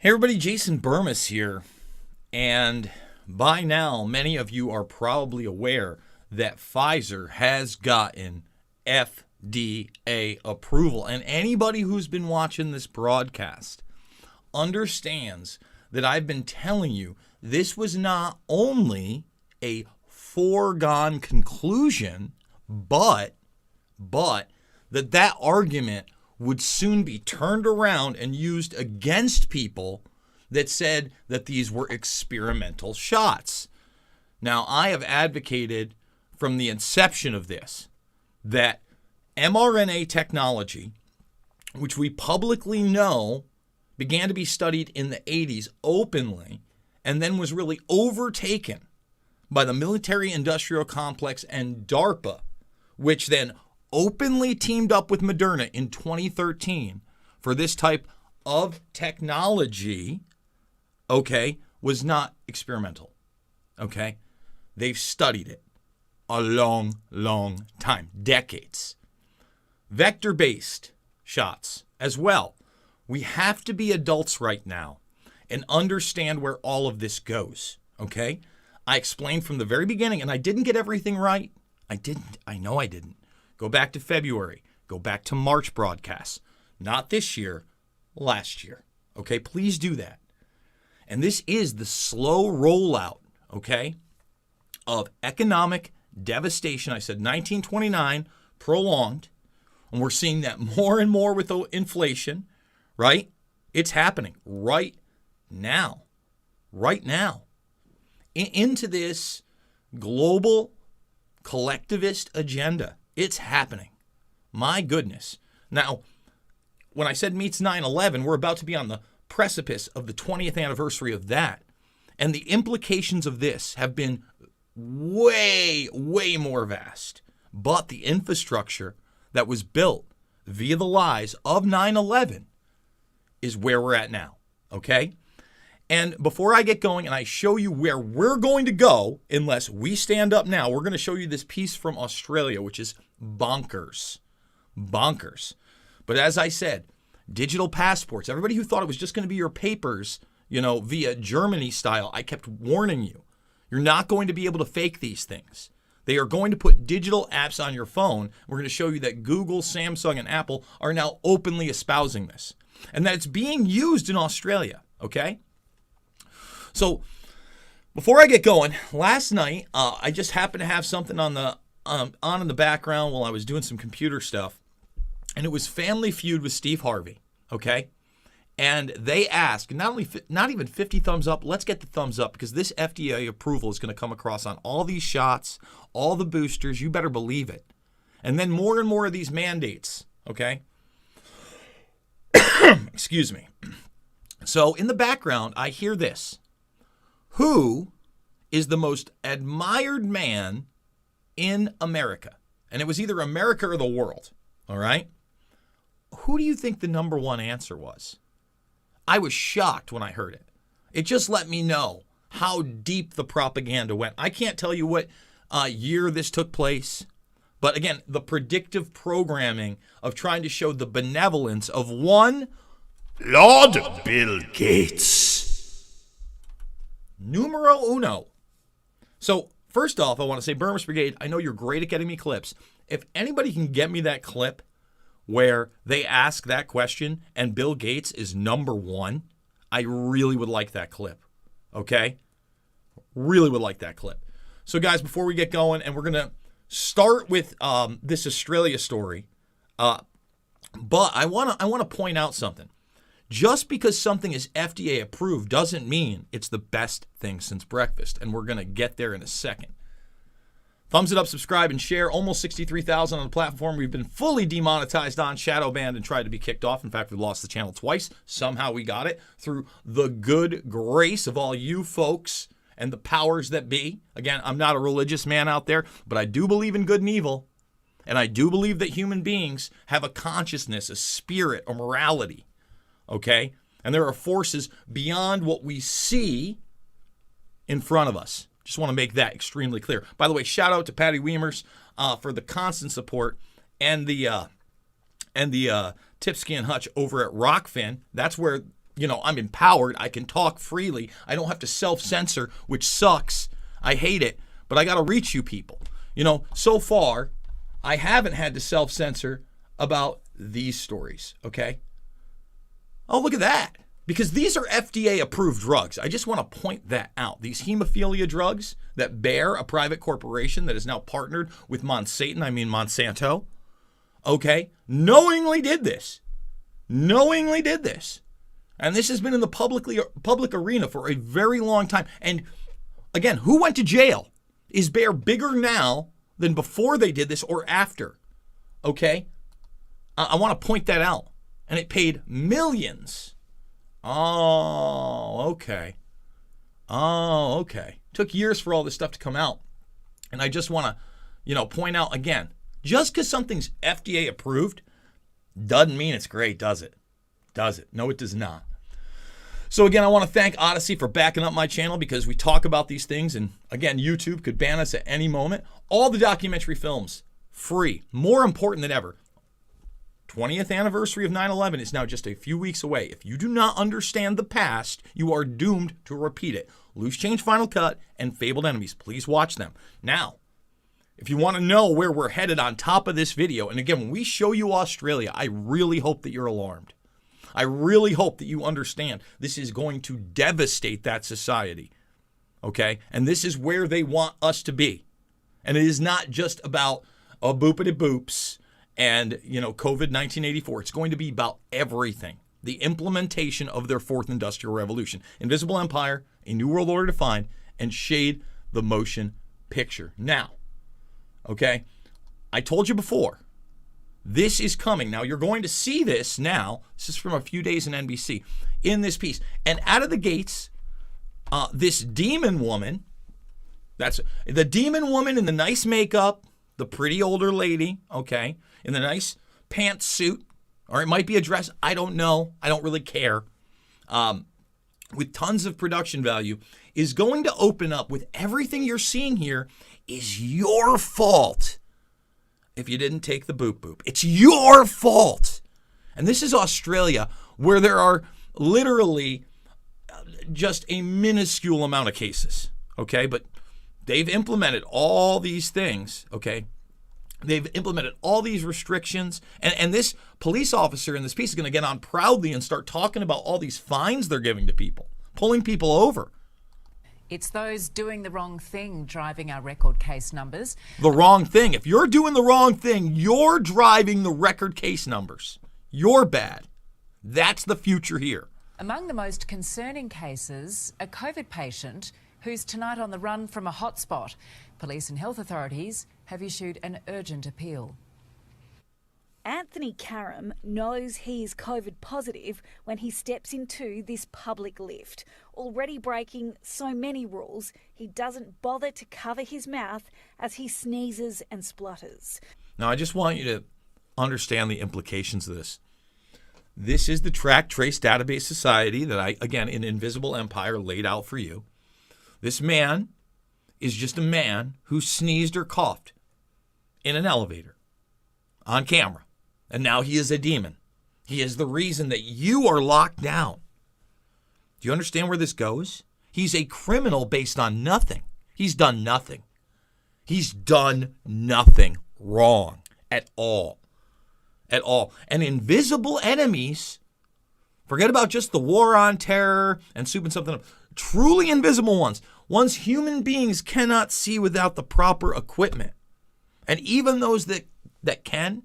Hey everybody, Jason Burmis here, and by now many of you are probably aware that Pfizer has gotten FDA approval, and anybody who's been watching this broadcast understands that I've been telling you this was not only a foregone conclusion, but that argument would soon be turned around and used against people that said that these were experimental shots. Now, I have advocated from the inception of this that mRNA technology, which we publicly know began to be studied in the 80s openly and then was really overtaken by the military-industrial complex and DARPA, which then openly teamed up with Moderna in 2013 for this type of technology, was not experimental, They've studied it a long, long time, decades. Vector-based shots as well. We have to be adults right now and understand where all of this goes, I explained from the very beginning, and I didn't get everything right. I know I didn't. Go back to February. Go back to March broadcasts. Not this year, last year. Please do that. And this is the slow rollout, of economic devastation. I said 1929, prolonged. And we're seeing that more and more with the inflation, right? It's happening right now. Right now. Into this global collectivist agenda. It's happening. My goodness. Now, when I said meets 9/11, we're about to be on the precipice of the 20th anniversary of that. And the implications of this have been way, way more vast. But the infrastructure that was built via the lies of 9/11 is where we're at now. And before I get going and I show you where we're going to go, unless we stand up now, we're going to show you this piece from Australia, which is bonkers. Bonkers. But as I said, digital passports. Everybody who thought it was just going to be your papers, via Germany style, I kept warning you. You're not going to be able to fake these things. They are going to put digital apps on your phone. We're going to show you that Google, Samsung, and Apple are now openly espousing this. And that it's being used in Australia, So before I get going, last night I just happened to have something on in the background while I was doing some computer stuff, and it was Family Feud with Steve Harvey, And they asked, not even 50 thumbs up, let's get the thumbs up because this FDA approval is going to come across on all these shots, all the boosters, you better believe it. And then more and more of these mandates, Excuse me. So in the background, I hear this. Who is the most admired man in America? And it was either America or the world, all right? Who do you think the number one answer was? I was shocked when I heard it. It just let me know how deep the propaganda went. I can't tell you what year this took place, but again, the predictive programming of trying to show the benevolence of one Lord Bill Gates. Numero uno. So first off, I want to say, Burmis Brigade, I know you're great at getting me clips. If anybody can get me that clip where they ask that question and Bill Gates is number one, I really would like that clip. Really would like that clip. So guys, before we get going, and we're going to start with this Australia story, but I want to point out something. Just because something is FDA approved doesn't mean it's the best thing since breakfast, and we're going to get there in a second. Thumbs it up, subscribe, and share. Almost 63,000 on the platform. We've been fully demonetized on, shadow banned, and tried to be kicked off. In fact, we lost the channel twice. Somehow we got it through the good grace of all you folks and the powers that be. Again, I'm not a religious man out there, but I do believe in good and evil. And I do believe that human beings have a consciousness, a spirit, a morality. And there are forces beyond what we see in front of us. Just want to make that extremely clear. By the way, shout out to Patty Weimers for the constant support and the Tipsky and Hutch over at Rockfin. That's where I'm empowered. I can talk freely. I don't have to self-censor, which sucks. I hate it, but I got to reach you people. So far, I haven't had to self-censor about these stories, okay? Oh, look at that. Because these are FDA-approved drugs. I just want to point that out. These hemophilia drugs that Bayer, a private corporation that is now partnered with Monsanto, okay, knowingly did this. And this has been in the public arena for a very long time. And again, who went to jail? Is Bayer bigger now than before they did this or after? Okay? I want to point that out. And it paid millions. Oh, okay. Took years for all this stuff to come out. And I just want to, point out again, just because something's FDA approved doesn't mean it's great, does it? Does it? No, it does not. So again, I want to thank Odyssey for backing up my channel because we talk about these things. And again, YouTube could ban us at any moment. All the documentary films, free. More important than ever. 20th anniversary of 9/11 is now just a few weeks away. If you do not understand the past, you are doomed to repeat it. Loose Change Final Cut and Fabled Enemies. Please watch them. Now, if you want to know where we're headed on top of this video, and again, when we show you Australia, I really hope that you're alarmed. I really hope that you understand this is going to devastate that society, okay? And this is where they want us to be. And it is not just about boopity boops and, COVID 1984. It's going to be about everything. The implementation of their fourth industrial revolution. Invisible Empire, A New World Order Defined, and Shade the Motion Picture. Now, okay, I told you before, this is coming. Now, you're going to see this now. This is from a few days in NBC in this piece. And out of the gates, this demon woman, that's the demon woman in the nice makeup, the pretty older lady, okay, in the nice pantsuit, or it might be a dress. I don't know. I don't really care. With tons of production value, is going to open up with everything you're seeing here is your fault if you didn't take the boop boop. It's your fault. And this is Australia, where there are literally just a minuscule amount of cases, okay? But they've implemented all these things, okay? They've implemented all these restrictions. And this police officer in this piece is going to get on proudly and start talking about all these fines they're giving to people, pulling people over. It's those doing the wrong thing driving our record case numbers. The wrong thing. If you're doing the wrong thing, you're driving the record case numbers. You're bad. That's the future here. Among the most concerning cases, a COVID patient who's tonight on the run from a hotspot. Police and health authorities have issued an urgent appeal. Anthony Karam knows he is COVID positive when he steps into this public lift. Already breaking so many rules, he doesn't bother to cover his mouth as he sneezes and splutters. Now, I just want you to understand the implications of this. This is the Track Trace Database Society that I, again, in Invisible Empire, laid out for you. This man is just a man who sneezed or coughed in an elevator on camera. And now he is a demon. He is the reason that you are locked down. Do you understand where this goes? He's a criminal based on nothing. He's done nothing. He's done nothing wrong at all. At all. And invisible enemies, forget about just the war on terror and soup and something, truly invisible ones human beings cannot see without the proper equipment. And even those that can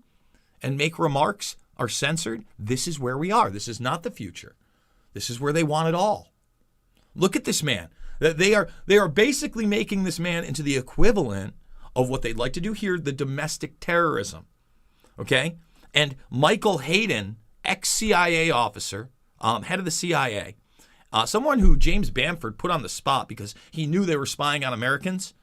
and make remarks are censored. This is where we are. This is not the future. This is where they want it all. Look at this man. They are basically making this man into the equivalent of what they'd like to do here, the domestic terrorism. Okay? And Michael Hayden, ex-CIA officer, head of the CIA, someone who James Bamford put on the spot because he knew they were spying on Americans,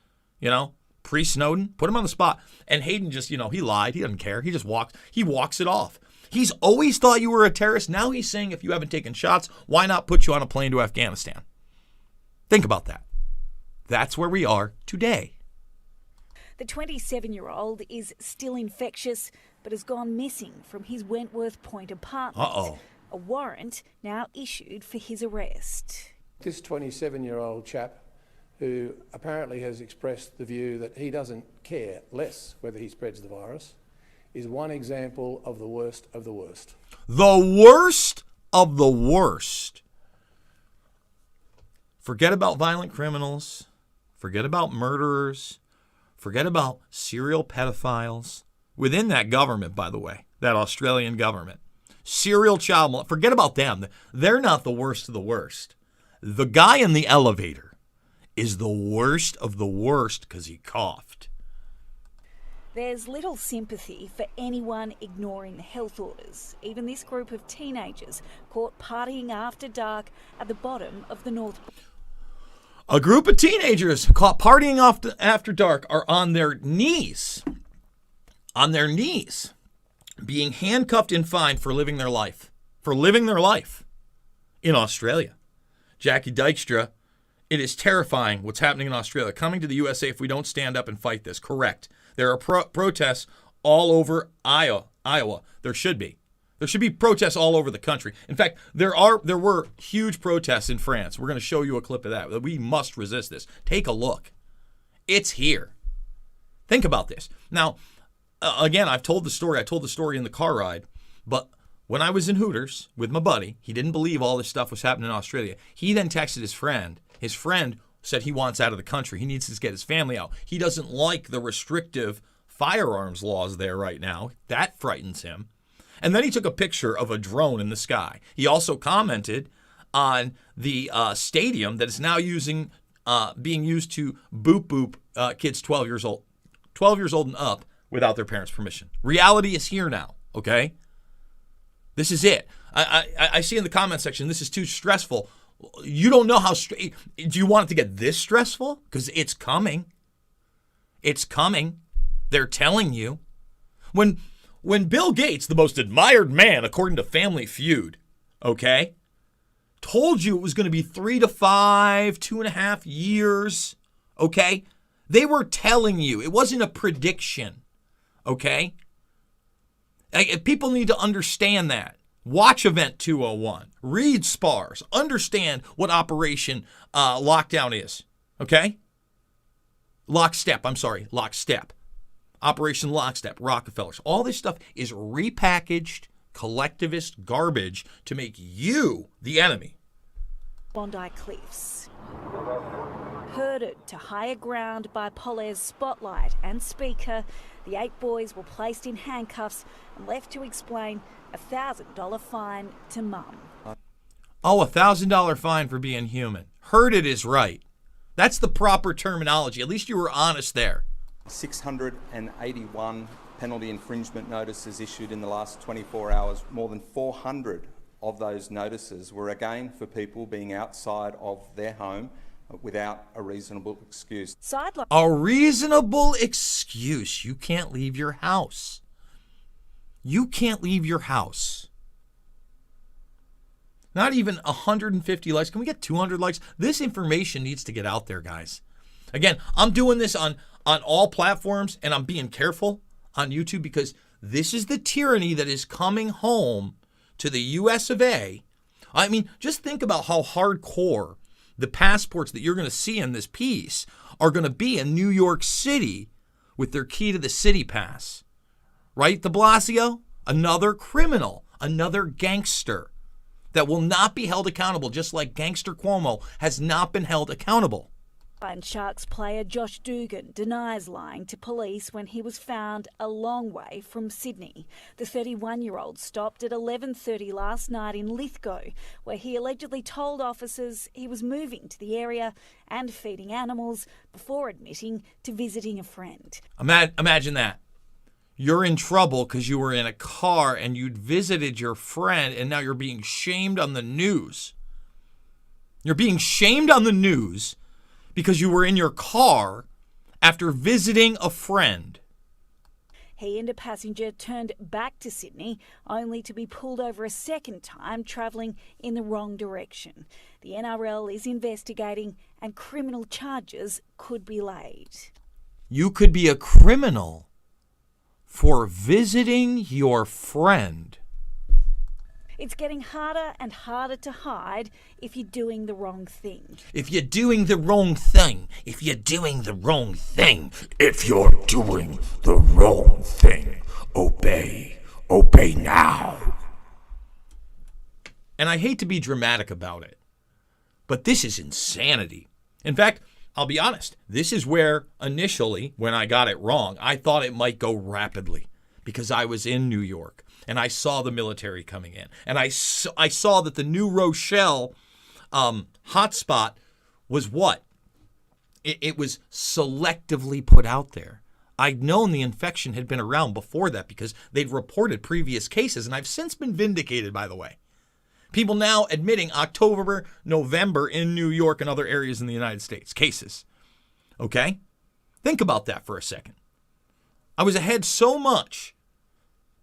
pre-Snowden, put him on the spot. And Hayden just, he lied. He doesn't care. He just walks it off. He's always thought you were a terrorist. Now he's saying if you haven't taken shots, why not put you on a plane to Afghanistan? Think about that. That's where we are today. The 27-year-old is still infectious, but has gone missing from his Wentworth Point apartment. Uh-oh. A warrant now issued for his arrest. This 27-year-old chap, who apparently has expressed the view that he doesn't care less whether he spreads the virus, is one example of the worst of the worst. The worst of the worst. Forget about violent criminals. Forget about murderers. Forget about serial pedophiles. Within that government, by the way, that Australian government. Serial child molesters. Forget about them. They're not the worst of the worst. The guy in the elevator is the worst of the worst because he coughed. There's little sympathy for anyone ignoring the health orders. Even this group of teenagers caught partying after dark at the bottom of the North. A group of teenagers caught partying after dark are on their knees. On their knees. Being handcuffed and fined for living their life. For living their life. In Australia. Jackie Dykstra, it is terrifying what's happening in Australia. Coming to the USA if we don't stand up and fight this. Correct. There are protests all over Iowa. There should be. There should be protests all over the country. In fact, there were huge protests in France. We're going to show you a clip of that. We must resist this. Take a look. It's here. Think about this. Now, again, I've told the story. I told the story in the car ride. But when I was in Hooters with my buddy, he didn't believe all this stuff was happening in Australia. He then texted his friend. His friend said he wants out of the country. He needs to get his family out. He doesn't like the restrictive firearms laws there right now. That frightens him. And then he took a picture of a drone in the sky. He also commented on the stadium that is now being used to boop kids 12 years old and up without their parents' permission. Reality is here now, okay? This is it. I see in the comment section, this is too stressful. You don't know how, do you want it to get this stressful? Because it's coming. It's coming. They're telling you. When Bill Gates, the most admired man, according to Family Feud, okay, told you it was going to be 3 to 5, 2.5 years, okay, they were telling you. It wasn't a prediction, okay? People need to understand that. Watch Event 201. Read SPARS. Understand what Operation Lockdown is. Okay? Lockstep. Operation Lockstep. Rockefellers. All this stuff is repackaged collectivist garbage to make you the enemy. Bondi Cliffs. Herded to higher ground by Polaire's spotlight and speaker, the 8 boys were placed in handcuffs and left to explain a $1,000 fine to mum. Oh, $1,000 fine for being human. Herded is right. That's the proper terminology. At least you were honest there. 681 penalty infringement notices issued in the last 24 hours. More than 400 of those notices were again for people being outside of their home without a reasonable excuse. A reasonable excuse. You can't leave your house. You can't leave your house. Not even 150 likes. Can we get 200 likes? This information needs to get out there, guys. Again, I'm doing this on all platforms, and I'm being careful on YouTube because this is the tyranny that is coming home to the US of A. I mean, just think about how hardcore the passports that you're going to see in this piece are going to be in New York City with their key to the city pass. Right, de Blasio? Another criminal, another gangster that will not be held accountable, just like Gangster Cuomo has not been held accountable. And Sharks player Josh Dugan denies lying to police when he was found a long way from Sydney. The 31-year-old stopped at 11:30 last night in Lithgow, where he allegedly told officers he was moving to the area and feeding animals before admitting to visiting a friend. Imagine that. You're in trouble because you were in a car and you'd visited your friend, and now you're being shamed on the news. You're being shamed on the news because you were in your car after visiting a friend. He and a passenger turned back to Sydney, only to be pulled over a second time, travelling in the wrong direction. The NRL is investigating and criminal charges could be laid. You could be a criminal for visiting your friend. It's getting harder and harder to hide if you're doing the wrong thing. If you're doing the wrong thing, if you're doing the wrong thing, If you're doing the wrong thing, obey. Obey now. and I hate to be dramatic about it, but this is insanity. In fact, I'll be honest, this is where initially, when I got it wrong, I thought it might go rapidly because I was in New York and I saw the military coming in. And I saw that the New Rochelle hotspot was what? It was selectively put out there. I'd known the infection had been around before that because they'd reported previous cases, and I've since been vindicated, by the way. People now admitting October, November in New York and other areas in the United States, cases. Okay? Think about that for a second. I was ahead so much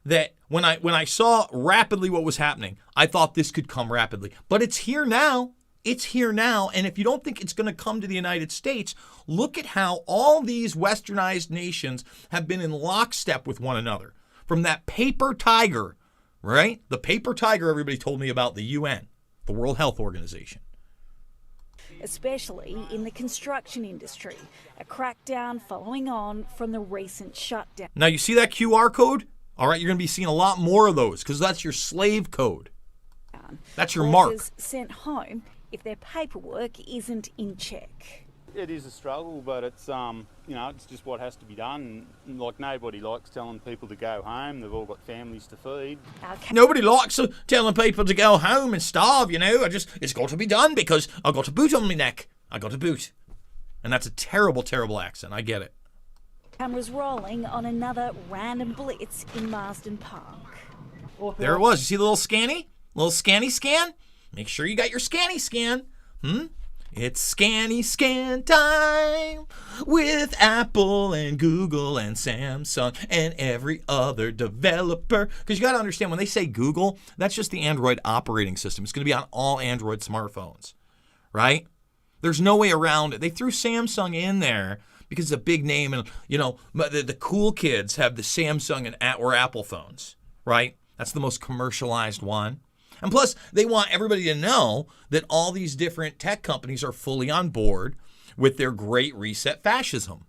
that when I saw rapidly what was happening, I thought this could come rapidly. But it's here now. It's here now. And if you don't think it's going to come to the United States, look at how all these westernized nations have been in lockstep with one another. From that paper tiger, right? The paper tiger everybody told me about, the UN, the World Health Organization. Especially in the construction industry, a crackdown following on from the recent shutdown. Now, you see that QR code? All right, you're going to be seeing a lot more of those because that's your slave code. That's your mark. Workers sent home if their paperwork isn't in check. It is a struggle, but it's it's just what has to be done. Like, nobody likes telling people to go home. They've all got families to feed. Nobody likes telling people to go home and starve, it's got to be done because I got a boot on my neck. I got a boot. And that's a terrible, terrible accent. I get it. Cameras rolling on another random blitz in Marsden Park. There it was. You see the little scanny? Little scanny scan? Make sure you got your scanny scan. It's scanny scan time with Apple and Google and Samsung and every other developer. Because you got to understand, when they say Google, that's just the Android operating system. It's going to be on all Android smartphones, right? There's no way around it. They threw Samsung in there because it's a big name, and the cool kids have the Samsung or Apple phones, right? That's the most commercialized one. And plus, they want everybody to know that all these different tech companies are fully on board with their Great Reset fascism,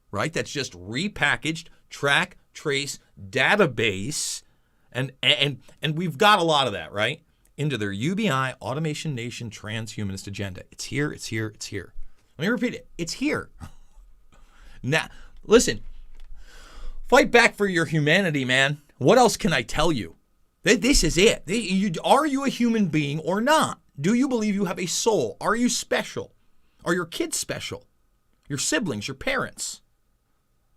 right? That's just repackaged, track, trace, database, and we've got a lot of that, right? Into their UBI, Automation Nation, transhumanist agenda. It's here, it's here, it's here. Let me repeat it. It's here. Now, listen, fight back for your humanity, man. What else can I tell you? This is it. Are you a human being or not? Do you believe you have a soul? Are you special? Are your kids special? Your siblings, your parents?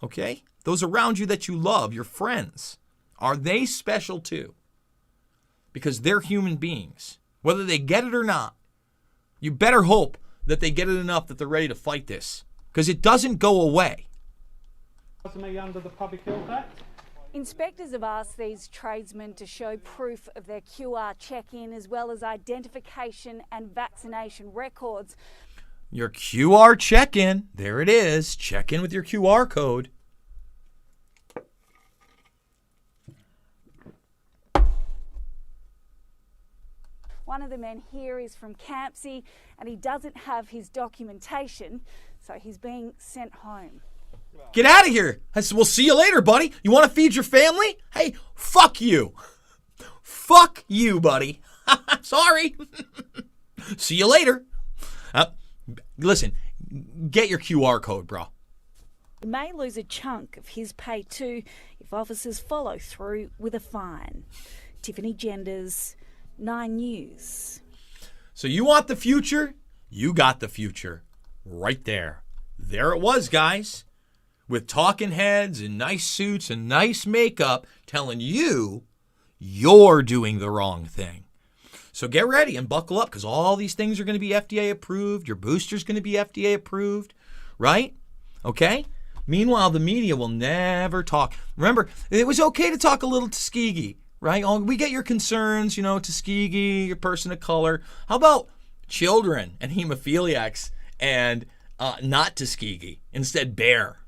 Okay? Those around you that you love, your friends, are they special too? Because they're human beings. Whether they get it or not, you better hope that they get it enough that they're ready to fight this. Because it doesn't go away. Under the Public Health Act. Inspectors have asked these tradesmen to show proof of their QR check-in as well as identification and vaccination records. Your QR check-in, there it is. Check in with your QR code. One of the men here is from Campsie and he doesn't have his documentation, so he's being sent home. Get out of here. I said, we'll see you later, buddy. You want to feed your family? Hey, fuck you. Fuck you, buddy. Sorry. See you later. Listen, get your QR code, bro. He may lose a chunk of his pay too if officers follow through with a fine. Tiffany Genders, 9 News. So you want the future? You got the future. Right there. There it was, guys. With talking heads and nice suits and nice makeup telling you you're doing the wrong thing. So get ready and buckle up because all these things are going to be FDA approved. Your booster's going to be FDA approved, right? Okay? Meanwhile, the media will never talk. Remember, it was okay to talk a little Tuskegee, right? We get your concerns, Tuskegee, your person of color. How about children and hemophiliacs and not Tuskegee, instead bear?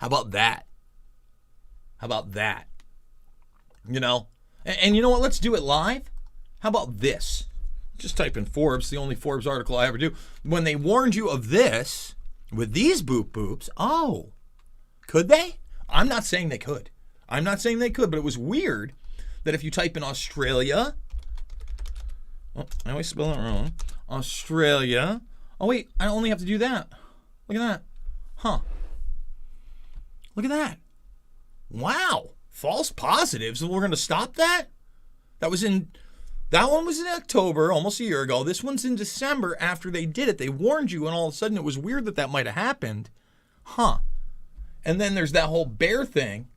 How about that? How about that? And you know what? Let's do it live. How about this? Just type in Forbes, the only Forbes article I ever do. When they warned you of this, with these boop boops, oh, could they? I'm not saying they could. I'm not saying they could, but it was weird that if you type in Australia, oh, I always spell it wrong. Australia. Oh, wait, I only have to do that. Look at that. Huh. Look at that. Wow. False positives. And we're going to stop that? That one was in October, almost a year ago. This one's in December after they did it. They warned you, and all of a sudden it was weird that might have happened. Huh. And then there's that whole bear thing.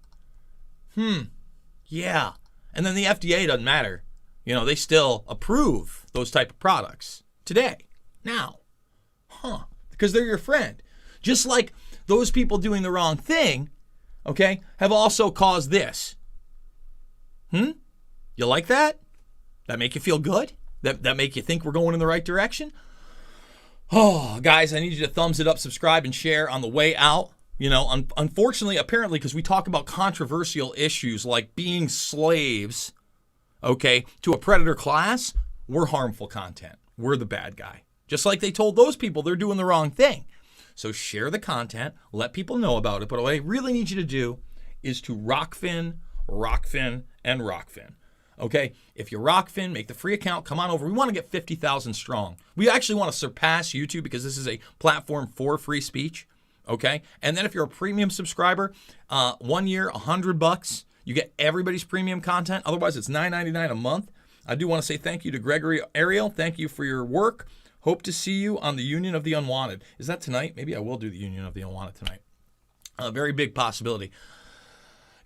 Yeah. And then the FDA doesn't matter. You know, they still approve those type of products today, now. Huh. Because they're your friend. Just like those people doing the wrong thing, okay, have also caused this. You like that? That make you feel good? That make you think we're going in the right direction? Oh, guys, I need you to thumbs it up, subscribe, and share on the way out. You know, unfortunately, apparently, because we talk about controversial issues like being slaves, okay, to a predator class, we're harmful content. We're the bad guy. Just like they told those people they're doing the wrong thing. So share the content, let people know about it. But what I really need you to do is to Rockfin, and Rockfin. Okay, if you're Rockfin, make the free account, come on over. We want to get 50,000 strong. We actually want to surpass YouTube because this is a platform for free speech. Okay, and then if you're a premium subscriber, 1 year, $100, you get everybody's premium content. Otherwise, it's $9.99 a month. I do want to say thank you to Gregory Ariel. Thank you for your work. Hope to see you on the Union of the Unwanted. Is that tonight? Maybe I will do the Union of the Unwanted tonight. A very big possibility.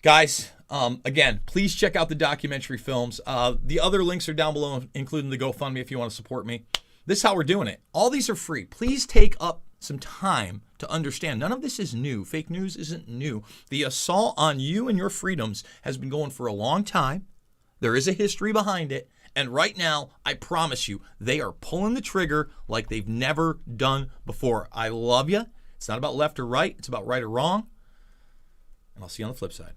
Guys, again, please check out the documentary films. The other links are down below, including the GoFundMe if you want to support me. This is how we're doing it. All these are free. Please take up some time to understand. None of this is new. Fake news isn't new. The assault on you and your freedoms has been going for a long time. There is a history behind it. And right now, I promise you, they are pulling the trigger like they've never done before. I love you. It's not about left or right. It's about right or wrong. And I'll see you on the flip side.